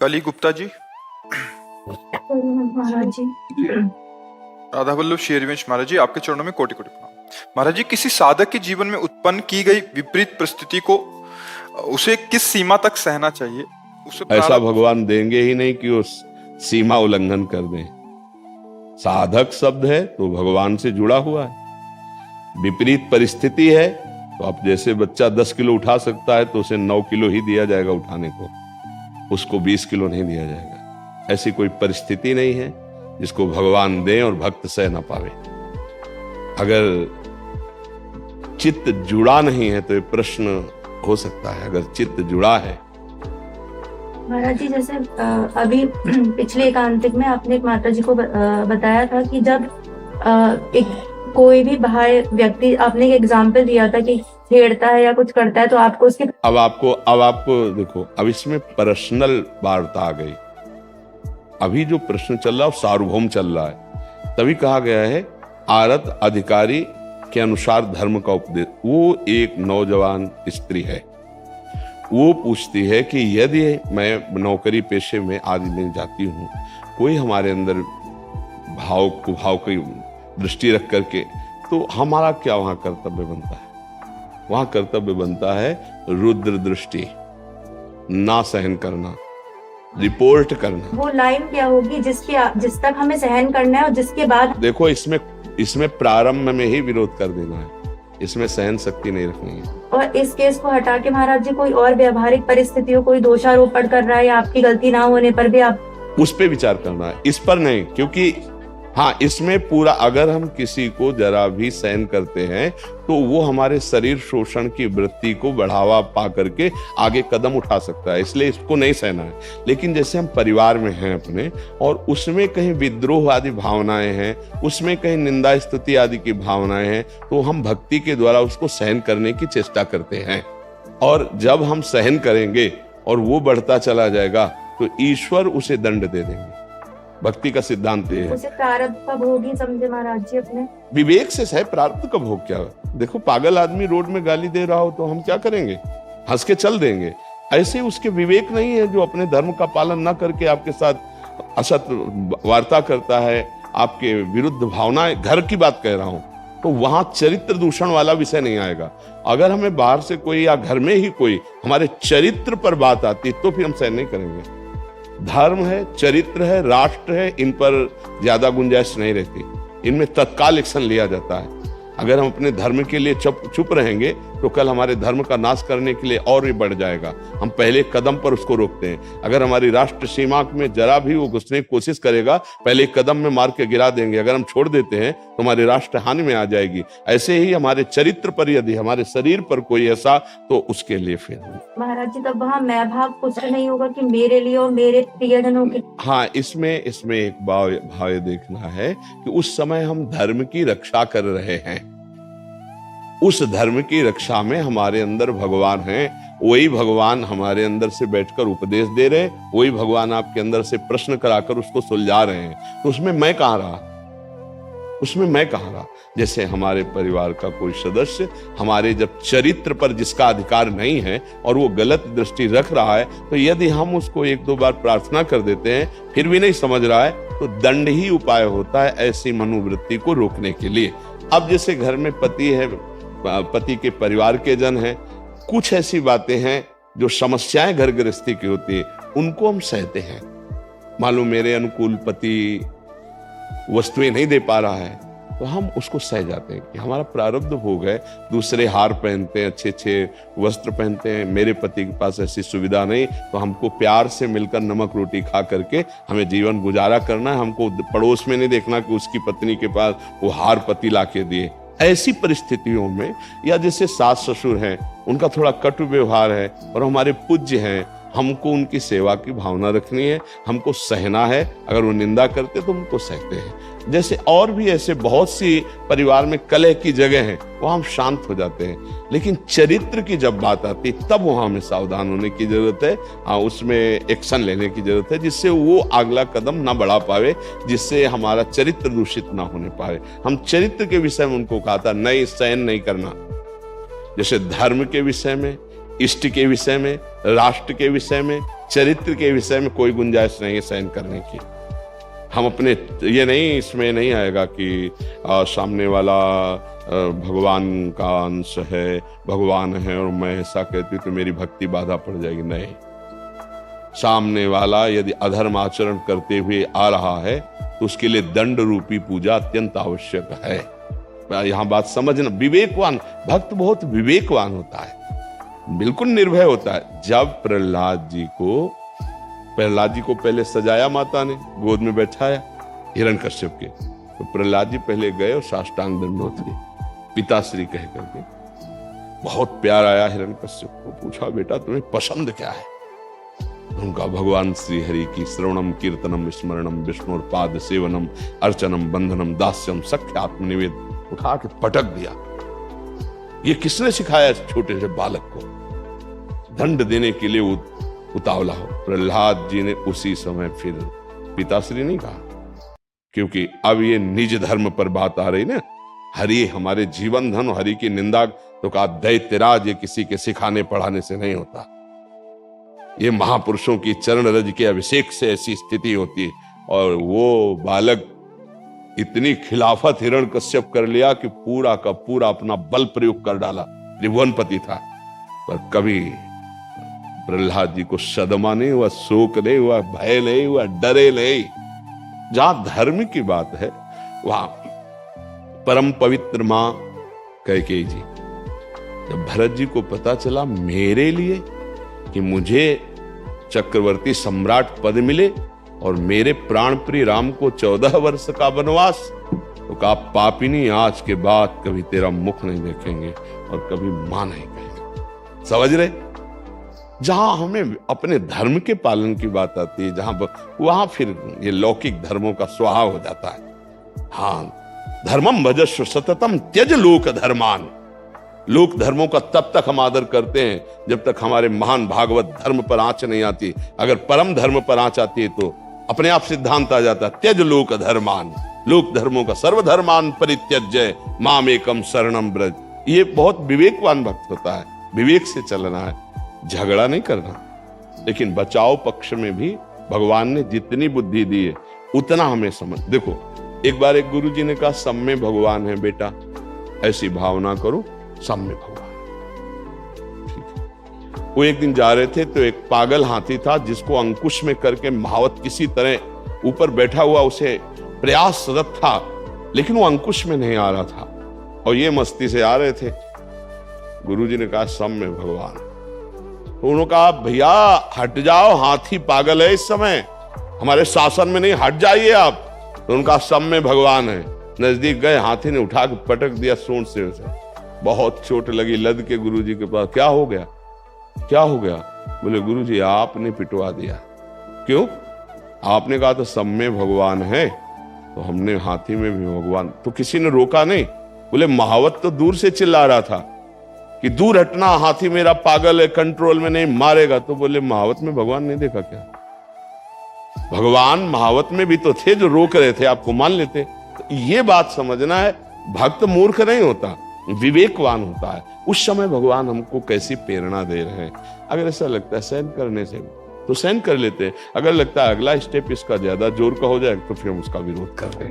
कली गुप्ता जी, महाराज जी। राधा वल्लभ शेरवंश महाराज जी, आपके चरणों में कोटि कोटि प्रणाम। महाराज जी, किसी साधक के जीवन में उत्पन्न की गई विपरीत परिस्थिति को उसे किस सीमा तक सहना चाहिए? उसे ऐसा भगवान देंगे ही नहीं कि उस सीमा उल्लंघन कर दें। साधक शब्द है तो भगवान से जुड़ा हुआ है। विपरीत परिस्थिति है तो आप जैसे बच्चा 10 किलो उठा सकता है तो उसे 9 किलो ही दिया जाएगा उठाने को, उसको 20 किलो नहीं दिया जाएगा। ऐसी कोई परिस्थिति नहीं है जिसको भगवान दें और भक्त सह ना पावे। अगर चित्त जुड़ा नहीं है तो ये प्रश्न हो सकता है। अगर चित्त जुड़ा है, महाराज जी, जैसे अभी पिछले एकांतिक में आपने एक माता जी को बताया था कि जब कोई भी बाहर व्यक्ति, आपने एक एग्जाम्पल दिया था कि छेड़ता है या कुछ करता है तो आपको उसके अब आपको देखो, अब इसमें पर्सनल वार्ता आ गई। अभी जो प्रश्न चल रहा है वो सार्वभौम चल रहा है। तभी कहा गया है आरत अधिकारी के अनुसार धर्म का उपदेश। वो एक नौजवान स्त्री है, वो पूछती है कि यदि मैं नौकरी पेशे में आदि में जाती हूँ, कोई हमारे अंदर भाव की दृष्टि रख करके, तो हमारा क्या वहां कर्तव्य बनता है? वहां कर्तव्य बनता है रुद्र दृष्टि, ना सहन करना, रिपोर्ट करना। वो लाइन क्या होगी जिस तक हमें सहन करना है और जिसके बाद देखो, इसमें प्रारंभ में ही विरोध कर देना है, इसमें सहन शक्ति नहीं रखनी है। और इस केस को हटा के महाराज जी कोई और व्यवहारिक परिस्थितियों, कोई दोषारोपण कर रहा है या आपकी गलती ना होने पर भी आप उस पे विचार करना है, इस पर नहीं। क्योंकि हाँ, इसमें पूरा, अगर हम किसी को जरा भी सहन करते हैं तो वो हमारे शरीर शोषण की वृत्ति को बढ़ावा पा करके आगे कदम उठा सकता है, इसलिए इसको नहीं सहना है। लेकिन जैसे हम परिवार में हैं अपने, और उसमें कहीं विद्रोह आदि भावनाएं हैं, उसमें कहीं निंदा स्तुति आदि की भावनाएं हैं, तो हम भक्ति के द्वारा उसको सहन करने की चेष्टा करते हैं। और जब हम सहन करेंगे और वो बढ़ता चला जाएगा तो ईश्वर उसे दंड दे देंगे। भक्ति का सिद्धांत ये है। उसे प्रारब्ध का भोग ही समझे महाराज जी अपने। विवेक से सह प्रारब्ध का भोग क्या है? देखो, पागल आदमी रोड में गाली दे रहा हो तो हम क्या करेंगे? हंस के चल देंगे। ऐसे उसके विवेक नहीं है जो अपने धर्म का पालन ना करके आपके साथ असत वार्ता करता है, आपके विरुद्ध भावनाएं, घर की बात कह रहा हूं, तो वहां चरित्र दूषण वाला विषय नहीं आएगा। अगर हमें बाहर से कोई या घर में ही कोई हमारे चरित्र पर बात आती तो फिर हम सहन नहीं करेंगे। धर्म है, चरित्र है, राष्ट्र है, इन पर ज्यादा गुंजाइश नहीं रहती, इनमें तत्काल एक्शन लिया जाता है। अगर हम अपने धर्म के लिए चुप रहेंगे तो कल हमारे धर्म का नाश करने के लिए और भी बढ़ जाएगा। हम पहले कदम पर उसको रोकते हैं। अगर हमारी राष्ट्र सीमा में जरा भी वो घुसने की कोशिश करेगा, पहले कदम में मार के गिरा देंगे। अगर हम छोड़ देते हैं तो हमारी राष्ट्र हानि में आ जाएगी। ऐसे ही हमारे चरित्र पर, यदि हमारे शरीर पर कोई ऐसा, तो उसके लिए फिर महाराज जी तब वहाँ मैं भाव कुछ नहीं होगा कि मेरे लिए और मेरे प्रियजनों के। हाँ, इसमें एक भाव देखना है कि उस समय हम धर्म की रक्षा कर रहे हैं। उस धर्म की रक्षा में हमारे अंदर भगवान हैं, वही भगवान हमारे अंदर से बैठकर उपदेश दे रहे हैं, वही भगवान आपके अंदर से प्रश्न कराकर उसको सुलझा रहे हैं। तो उसमें मैं कहाँ रहा? उसमें मैं कहाँ रहा? जैसे हमारे परिवार का कोई सदस्य हमारे जब चरित्र पर जिसका अधिकार नहीं है और वो गलत दृष्टि रख रहा है, तो यदि हम उसको 1-2 बार प्रार्थना कर देते हैं फिर भी नहीं समझ रहा है, तो दंड ही उपाय होता है ऐसी मनोवृत्ति को रोकने के लिए। अब जैसे घर में पति है, पति के परिवार के जन हैं, कुछ ऐसी बातें हैं जो समस्याएं घर गृहस्थी की होती है, उनको हम सहते हैं। मालूम मेरे अनुकूल पति वस्तुएं नहीं दे पा रहा है, तो हम उसको सह जाते हैं कि हमारा प्रारब्ध भोग है। दूसरे हार पहनते हैं, अच्छे वस्त्र पहनते हैं, मेरे पति के पास ऐसी सुविधा नहीं, तो हमको प्यार से मिलकर नमक रोटी खा करके हमें जीवन गुजारा करना है। हमको पड़ोस में नहीं देखना कि उसकी पत्नी के पास वो हार पति ला के दिए। ऐसी परिस्थितियों में, या जैसे सास ससुर हैं, उनका थोड़ा कटु व्यवहार है और हमारे पूज्य हैं, हमको उनकी सेवा की भावना रखनी है, हमको सहना है। अगर वो निंदा करते तो उनको सहते हैं। जैसे और भी ऐसे बहुत सी परिवार में कलह की जगह है, वहां हम शांत हो जाते हैं। लेकिन चरित्र की जब बात आती तब वहां हमें सावधान होने की जरूरत है। हाँ, उसमें एक्शन लेने की जरूरत है जिससे वो अगला कदम ना बढ़ा पावे, जिससे हमारा चरित्र दूषित ना होने पाए। हम चरित्र के विषय में उनको कहा था नहीं, सहन नहीं करना। जैसे धर्म के विषय में, इष्ट के विषय में, राष्ट्र के विषय में, चरित्र के विषय में कोई गुंजाइश नहीं है सहन करने की। हम अपने ये नहीं, इसमें नहीं आएगा कि सामने वाला भगवान का अंश है, भगवान है और मैं ऐसा कहती तो मेरी भक्ति बाधा पड़ जाएगी। नहीं, सामने वाला यदि अधर्म आचरण करते हुए आ रहा है तो उसके लिए दंड रूपी पूजा अत्यंत आवश्यक है। यहां बात समझना, विवेकवान भक्त बहुत विवेकवान होता है, बिल्कुल निर्भय होता है। जब प्रहलाद जी को पहले सजाया माता ने, गोद में बैठाया हिरण्यकश्यप के, तो प्रहलाद जी पहले गए और साष्टांग दंडोत किए पिताश्री कह करके। बहुत प्यार आया हिरण्यकश्यप को, पूछा बेटा तुम्हें पसंद क्या है? उनका भगवान श्री हरि की श्रवणम कीर्तनम स्मरणम विष्णुर पाद सेवनम अर्चनम बंधनम दास्यम सख्य आत्मनिवेद उठा के पटक दिया। ये किसने सिखाया छोटे से बालक को? दंड देने के लिए उतावला हो। प्रहलाद जी ने उसी समय फिर पिताश्री नहीं कहा, क्योंकि अब ये निज धर्म पर बात आ रही ना। हरि हमारे जीवन धन, हरि की निंदा तो कहा दैत्यराज, ये किसी के सिखाने पढ़ाने से नहीं होता, ये महापुरुषों की चरण रज के अभिषेक से ऐसी स्थिति होती है। और वो बालक इतनी खिलाफत हिरण्यकश्यप कर लिया कि पूरा का पूरा अपना बल प्रयोग कर डाला। त्रिभुवनपति था, पर कभी प्रहलाद जी को सदमा नहीं हुआ, शोक नहीं हुआ, भय नहीं हुआ, डरे नहीं। जहां धर्म की बात है वहां परम पवित्र मां कैकेयी जी, जब भरत जी को पता चला मेरे लिए कि मुझे चक्रवर्ती सम्राट पद मिले और मेरे प्राण प्रिय राम को 14 वर्ष का वनवास, तो कहा पापिनी आज के बाद कभी तेरा मुख नहीं देखेंगे और कभी मां नहीं कहेंगे। समझ रहे? जहां हमें अपने धर्म के पालन की बात आती है, वहां फिर ये लौकिक धर्मों का स्वाहा हो जाता है। हाँ, धर्मम भजस्व सततम त्यज लोक धर्मान। लोक धर्मों का तब तक हम आदर करते हैं जब तक हमारे महान भागवत धर्म पर आंच नहीं आती। अगर परम धर्म पर आंच आती है तो अपने आप सिद्धांत आ जाता है, त्यज लोक धर्मान। लोक धर्मों का सर्वधर्मान परित्यज्य मामेकम शरणम ब्रज। ये बहुत विवेकवान भक्त होता है, विवेक से चलना है, झगड़ा नहीं करना। लेकिन बचाव पक्ष में भी भगवान ने जितनी बुद्धि दी है उतना हमें समझ। देखो, एक बार एक गुरु जी ने कहा सब में भगवान है बेटा, ऐसी भावना करो सब में भगवान। वो एक दिन जा रहे थे तो एक पागल हाथी था जिसको अंकुश में करके महावत किसी तरह ऊपर बैठा हुआ उसे प्रयासरत था, लेकिन वो अंकुश में नहीं आ रहा था और ये मस्ती से आ रहे थे। गुरुजी ने कहा सब में भगवान। तो उन्होंने कहा भैया हट जाओ, हाथी पागल है इस समय, हमारे शासन में नहीं, हट जाइए आप। तो उनका सब में भगवान है। नजदीक गए, हाथी ने उठा के पटक दिया सूंड से उसे, बहुत चोट लगी। लद के गुरुजी के पास, क्या हो गया, क्या हो गया? बोले गुरुजी आपने पिटवा दिया। क्यों? आपने कहा तो सब में भगवान है, तो हमने हाथी में भी भगवान। तो किसी ने रोका नहीं? बोले महावत तो दूर से चिल्ला रहा था कि दूर हटना, हाथी मेरा पागल है, कंट्रोल में नहीं, मारेगा। तो बोले महावत में भगवान नहीं देखा क्या? भगवान महावत में भी तो थे जो रोक रहे थे, आपको मान लेते। तो ये बात समझना है, भक्त मूर्ख नहीं होता, विवेकवान होता है। उस समय भगवान हमको कैसी प्रेरणा दे रहे हैं। अगर ऐसा लगता है सहन करने से तो सहन कर लेते हैं, अगर लगता है अगला स्टेप इसका ज्यादा जोर का हो जाए तो फिर हम उसका विरोध कर रहे हैं।